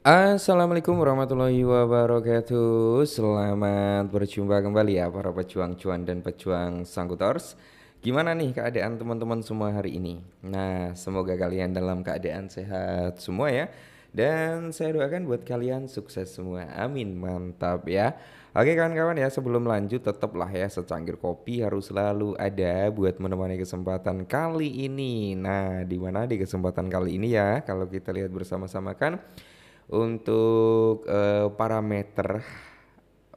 Assalamualaikum warahmatullahi wabarakatuh. Selamat berjumpa kembali ya para pejuang cuan dan pejuang sangkutors. Gimana nih keadaan teman-teman semua hari ini? Nah, semoga kalian dalam keadaan sehat semua ya. Dan saya doakan buat kalian sukses semua. Amin, mantap ya. Oke kawan-kawan ya, sebelum lanjut tetaplah ya secangkir kopi harus selalu ada buat menemani kesempatan kali ini. Nah, di mana di kesempatan kali ini ya, kalau kita lihat bersama-sama kan untuk parameter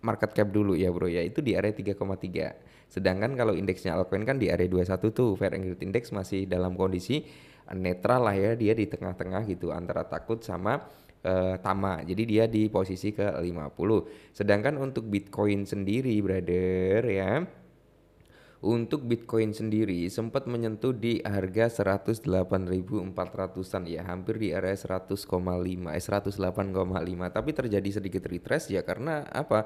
market cap dulu ya bro ya, itu di area 3,3. Sedangkan kalau indeksnya altcoin kan di area 21 tuh, Fair and Greed Index masih dalam kondisi netral lah ya, dia di tengah-tengah gitu antara takut sama tamak. Jadi dia di posisi ke 50. Sedangkan untuk Bitcoin sendiri brother ya, untuk Bitcoin sendiri sempat menyentuh di harga 108.400-an ya, hampir di area 108,5, tapi terjadi sedikit retrace ya karena apa?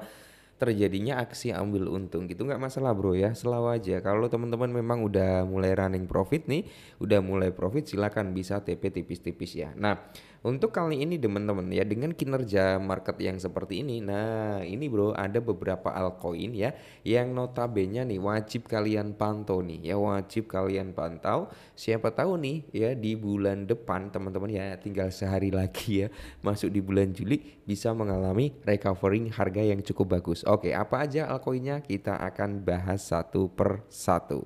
Terjadinya aksi ambil untung gitu, nggak masalah bro ya, selalu aja kalau teman-teman memang udah mulai running profit nih, udah mulai profit, silakan bisa TP tipis-tipis ya. Nah, untuk kali ini teman-teman ya, dengan kinerja market yang seperti ini, nah ini bro ada beberapa altcoin ya yang notabene nih wajib kalian pantau nih ya, wajib kalian pantau. Siapa tahu nih ya di bulan depan teman-teman ya, tinggal sehari lagi ya masuk di bulan Juli, bisa mengalami recovering harga yang cukup bagus. Oke, apa aja altcoinnya kita akan bahas satu per satu.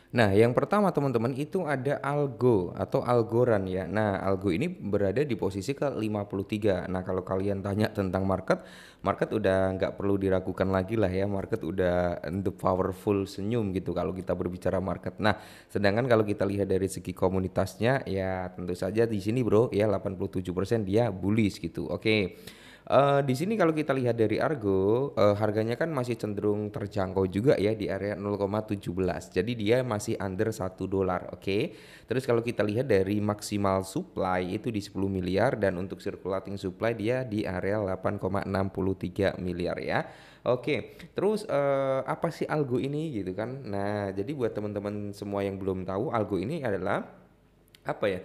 Nah, yang pertama teman-teman itu ada Algo atau Algorand ya. Nah, Algo ini berada di posisi ke 53. Nah, kalau kalian tanya tentang market, market udah nggak perlu diragukan lagi lah ya. Market udah the powerful senyum gitu kalau kita berbicara market. Nah, sedangkan kalau kita lihat dari segi komunitasnya ya tentu saja di sini bro ya 87% dia bullish gitu. Oke. Di sini kalau kita lihat dari Argo, harganya kan masih cenderung terjangkau juga ya di area 0,17. Jadi dia masih under 1 dolar, oke. Terus kalau kita lihat dari maksimal supply itu di 10 miliar dan untuk circulating supply dia di area 8,63 miliar ya. Oke, terus apa sih Algo ini gitu kan? Nah, jadi buat teman-teman semua yang belum tahu, Algo ini adalah apa ya?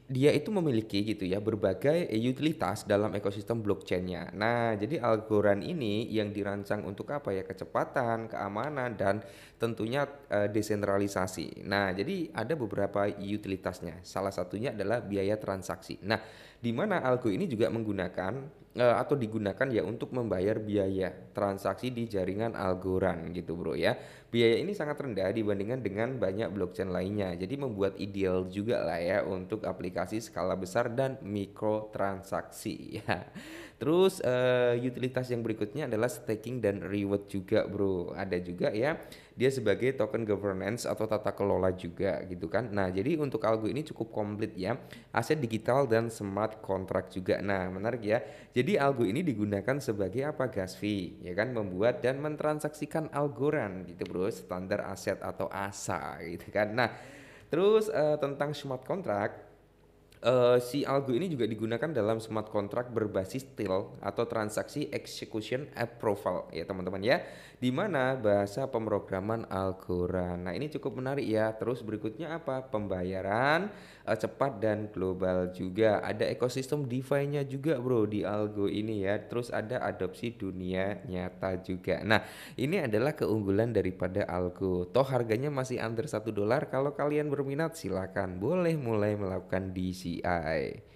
Dia itu memiliki gitu ya berbagai utilitas dalam ekosistem blockchainnya. Nah, jadi Algorand ini yang dirancang untuk apa ya? Kecepatan, keamanan, dan tentunya desentralisasi. Nah, jadi ada beberapa utilitasnya. Salah satunya adalah biaya transaksi. Nah, di mana Algo ini juga menggunakan atau digunakan ya untuk membayar biaya transaksi di jaringan Algorand gitu bro ya. Biaya ini sangat rendah dibandingkan dengan banyak blockchain lainnya. Jadi membuat ideal juga lah ya untuk aplikasi skala besar dan mikrotransaksi ya. Terus utilitas yang berikutnya adalah staking dan reward juga bro. Ada juga ya dia sebagai token governance atau tata kelola juga gitu kan. Nah, jadi untuk Algo ini cukup komplit ya. Aset digital dan smart contract juga. Nah, menarik ya. Jadi Algo ini digunakan sebagai apa gas fee ya kan, membuat dan mentransaksikan Algorand gitu bro, standar aset atau ASA gitu kan. Nah, terus tentang smart contract, si Algo ini juga digunakan dalam smart contract berbasis TIL atau transaksi execution approval ya teman-teman ya, di mana bahasa pemrograman Algorand. Nah, ini cukup menarik ya. Terus berikutnya apa? Pembayaran cepat dan global juga. Ada ekosistem DeFi-nya juga bro di Algo ini ya. Terus ada adopsi dunia nyata juga. Nah, ini adalah keunggulan daripada Algo. Toh harganya masih under 1 dolar. Kalau kalian berminat silakan boleh mulai melakukan DCI.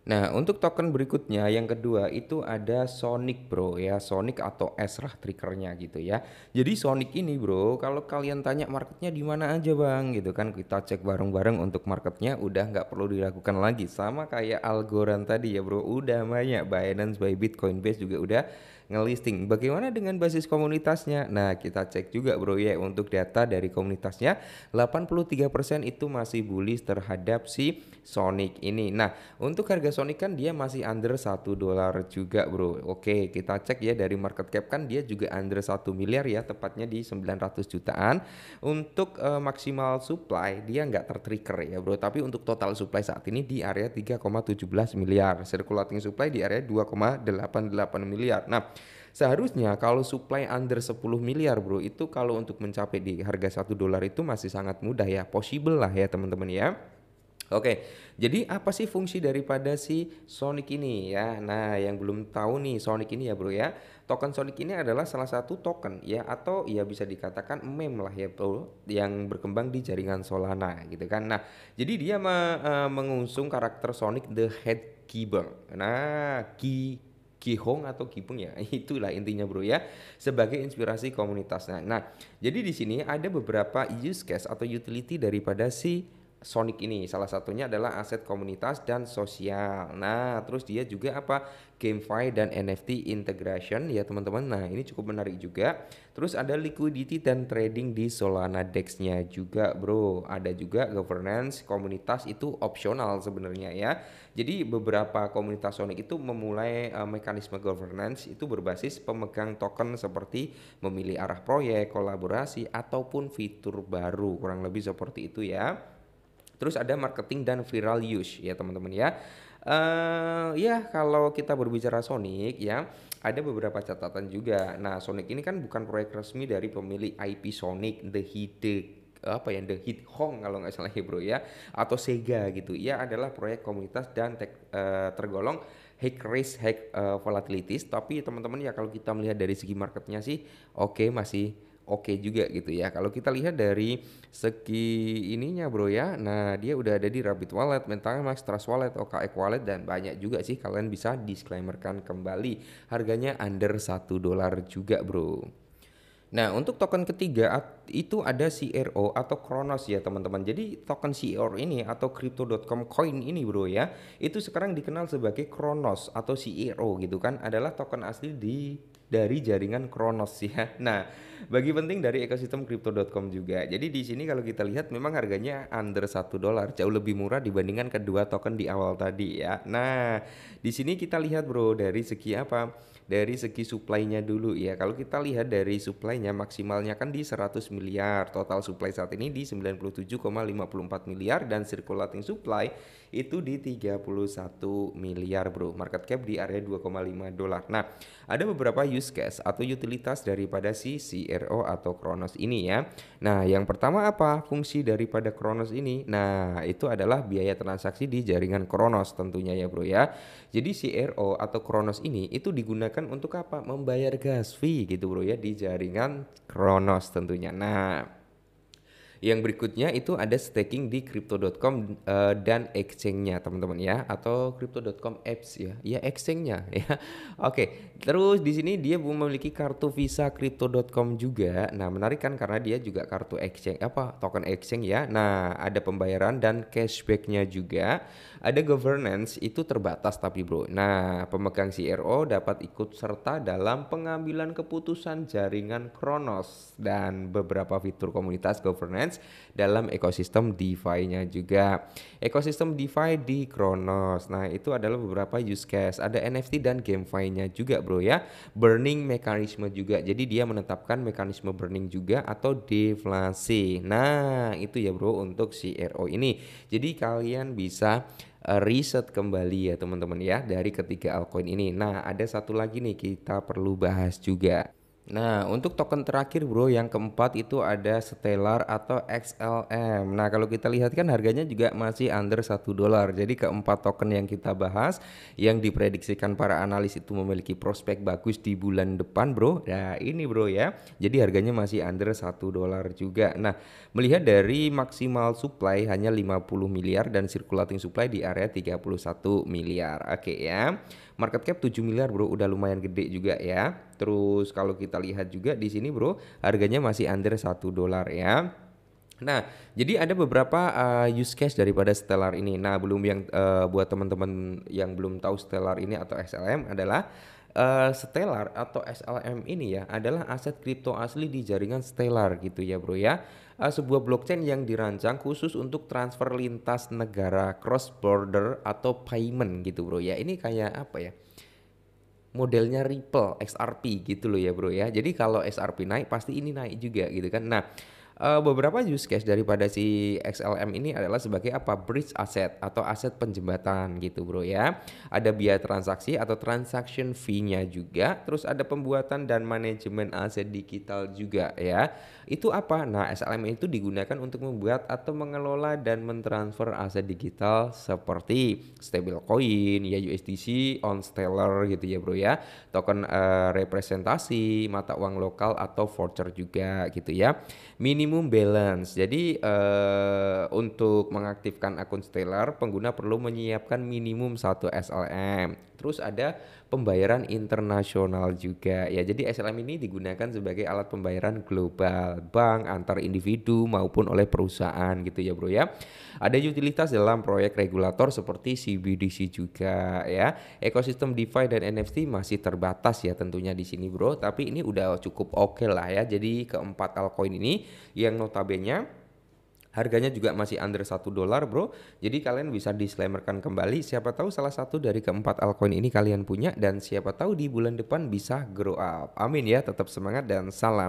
Nah, untuk token berikutnya yang kedua itu ada Sonic bro ya, Sonic atau Esrah triggernya gitu ya. Jadi Sonic ini bro, kalau kalian tanya marketnya di mana aja bang gitu kan, kita cek bareng-bareng untuk marketnya udah nggak perlu diragukan lagi. Sama kayak Algorand tadi ya bro, udah banyak Binance, Bybit, Coinbase juga udah ngelisting. Bagaimana dengan basis komunitasnya? Nah, kita cek juga bro ya untuk data dari komunitasnya, 83% itu masih bullish terhadap si Sonic ini. Nah, untuk harga Sonic kan dia masih under 1 dolar juga bro. Oke, kita cek ya dari market cap kan dia juga under 1 miliar ya, tepatnya di 900 jutaan. Untuk maksimal supply dia nggak tertrigger ya bro, tapi untuk total supply saat ini di area 3,17 miliar, circulating supply di area 2,88 miliar. Nah, seharusnya kalau supply under 10 miliar bro, itu kalau untuk mencapai di harga 1 dolar itu masih sangat mudah ya, possible lah ya teman-teman ya. Oke, jadi apa sih fungsi daripada si Sonic ini ya? Nah, yang belum tahu nih Sonic ini ya bro ya, token Sonic ini adalah salah satu token ya atau ya bisa dikatakan meme lah ya bro, yang berkembang di jaringan Solana gitu kan. Nah, jadi dia mengusung karakter Sonic the Hedgehog. Nah, Gihong atau Gipung ya, itulah intinya bro ya, sebagai inspirasi komunitasnya. Nah, jadi di sini ada beberapa use case atau utility daripada si Sonic ini. Salah satunya adalah aset komunitas dan sosial. Nah, terus dia juga apa? GameFi dan NFT integration ya teman-teman. Nah, ini cukup menarik juga. Terus ada liquidity dan trading di Solana DEX-nya juga, Bro. Ada juga governance komunitas itu opsional sebenarnya ya. Jadi beberapa komunitas Sonic itu memulai mekanisme governance itu berbasis pemegang token seperti memilih arah proyek, kolaborasi ataupun fitur baru. Kurang lebih seperti itu ya. Terus ada marketing dan viral use ya teman-teman ya. Ya kalau kita berbicara Sonic ya, ada beberapa catatan juga. Nah, Sonic ini kan bukan proyek resmi dari pemilik IP Sonic apa ya The Hedgehog kalau nggak salah ya bro ya, atau Sega gitu. Ia adalah proyek komunitas dan tergolong high risk high volatilities. Tapi teman-teman ya kalau kita melihat dari segi marketnya sih oke, masih oke juga gitu ya. Kalau kita lihat dari segi ininya bro ya, nah dia udah ada di Rabbit Wallet, MetaMask, Trust Wallet, OKX Wallet dan banyak juga sih. Kalian bisa disclaimerkan kembali. Harganya under $1 juga bro. Nah, untuk token ketiga itu ada CRO atau Kronos ya teman-teman. Jadi token CRO ini atau Crypto.com coin ini bro ya, itu sekarang dikenal sebagai Kronos atau CRO gitu kan, adalah token asli dari jaringan Kronos ya. Nah, bagi penting dari ekosistem Crypto.com juga. Jadi di sini kalau kita lihat memang harganya under $1, jauh lebih murah dibandingkan kedua token di awal tadi ya. Nah, di sini kita lihat bro dari segi apa? Dari segi supply-nya dulu ya. Kalau kita lihat dari supply-nya maksimalnya kan di 100 miliar. Total supply saat ini di 97,54 miliar dan circulating supply itu di 31 miliar bro. Market cap di area $2,5. Nah, ada beberapa use case atau utilitas daripada si CRO atau Kronos ini ya. Nah, yang pertama apa? Fungsi daripada Kronos ini. Nah, itu adalah biaya transaksi di jaringan Kronos tentunya ya bro ya. Jadi CRO atau Kronos ini itu digunakan untuk apa? Membayar gas fee gitu bro ya di jaringan Kronos tentunya. Nah, yang berikutnya itu ada staking di crypto.com dan exchange-nya teman-teman ya, atau crypto.com apps ya. Ya exchange-nya ya. Oke, terus di sini dia memiliki kartu Visa crypto.com juga. Nah, menarik kan karena dia juga kartu exchange apa token exchange ya. Nah, ada pembayaran dan cashback-nya juga. Ada governance itu terbatas tapi bro. Nah, pemegang CRO dapat ikut serta dalam pengambilan keputusan jaringan Kronos dan beberapa fitur komunitas governance dalam ekosistem DeFi-nya juga. Ekosistem DeFi di Kronos. Nah, itu adalah beberapa use case. Ada NFT dan GameFi-nya juga bro ya. Burning mekanisme juga. Jadi dia menetapkan mekanisme burning juga atau deflasi. Nah, itu ya bro untuk CRO ini. Jadi kalian bisa riset kembali ya teman-teman ya dari ketiga altcoin ini. Nah, ada satu lagi nih kita perlu bahas juga. Nah, untuk token terakhir bro, yang keempat itu ada Stellar atau XLM. Nah, kalau kita lihat kan harganya juga masih under $1. Jadi keempat token yang kita bahas, yang diprediksikan para analis itu memiliki prospek bagus di bulan depan bro. Nah, ini bro ya. Jadi harganya masih under $1 juga. Nah, melihat dari maksimal supply hanya 50 miliar dan circulating supply di area 31 miliar. Oke ya. Market cap 7 miliar bro, udah lumayan gede juga ya. Terus kalau kita lihat juga di sini bro, harganya masih under $1 ya. Nah, jadi ada beberapa use case daripada Stellar ini. Nah, belum yang buat teman-teman yang belum tahu Stellar ini atau XLM adalah Stellar atau SLM ini ya adalah aset kripto asli di jaringan Stellar gitu ya bro ya. Sebuah blockchain yang dirancang khusus untuk transfer lintas negara, cross border atau payment gitu bro ya. Ini kayak apa ya? Modelnya Ripple XRP gitu loh ya bro ya. Jadi kalau XRP naik pasti ini naik juga gitu kan. Nah, Beberapa use case daripada si XLM ini adalah sebagai apa, bridge asset atau aset penjembatan gitu Bro ya. Ada biaya transaksi atau transaction fee-nya juga, terus ada pembuatan dan manajemen aset digital juga ya. Itu apa? Nah, XLM itu digunakan untuk membuat atau mengelola dan mentransfer aset digital seperti stablecoin, ya USDC, on stellar gitu ya Bro ya. Token representasi, mata uang lokal atau voucher juga gitu ya. Minimum balance. Jadi untuk mengaktifkan akun Stellar, pengguna perlu menyiapkan minimum 1 SLM. Terus ada pembayaran internasional juga. Ya, jadi SLM ini digunakan sebagai alat pembayaran global, bank, antar individu maupun oleh perusahaan gitu ya, Bro ya. Ada utilitas dalam proyek regulator seperti CBDC juga ya. Ekosistem DeFi dan NFT masih terbatas ya tentunya di sini, Bro, tapi ini udah cukup oke lah ya. Jadi keempat altcoin ini yang notabene harganya juga masih under $1 Bro. Jadi kalian bisa disclaimerkan kembali, siapa tahu salah satu dari keempat altcoin ini kalian punya dan siapa tahu di bulan depan bisa grow up. Amin ya, tetap semangat dan salam.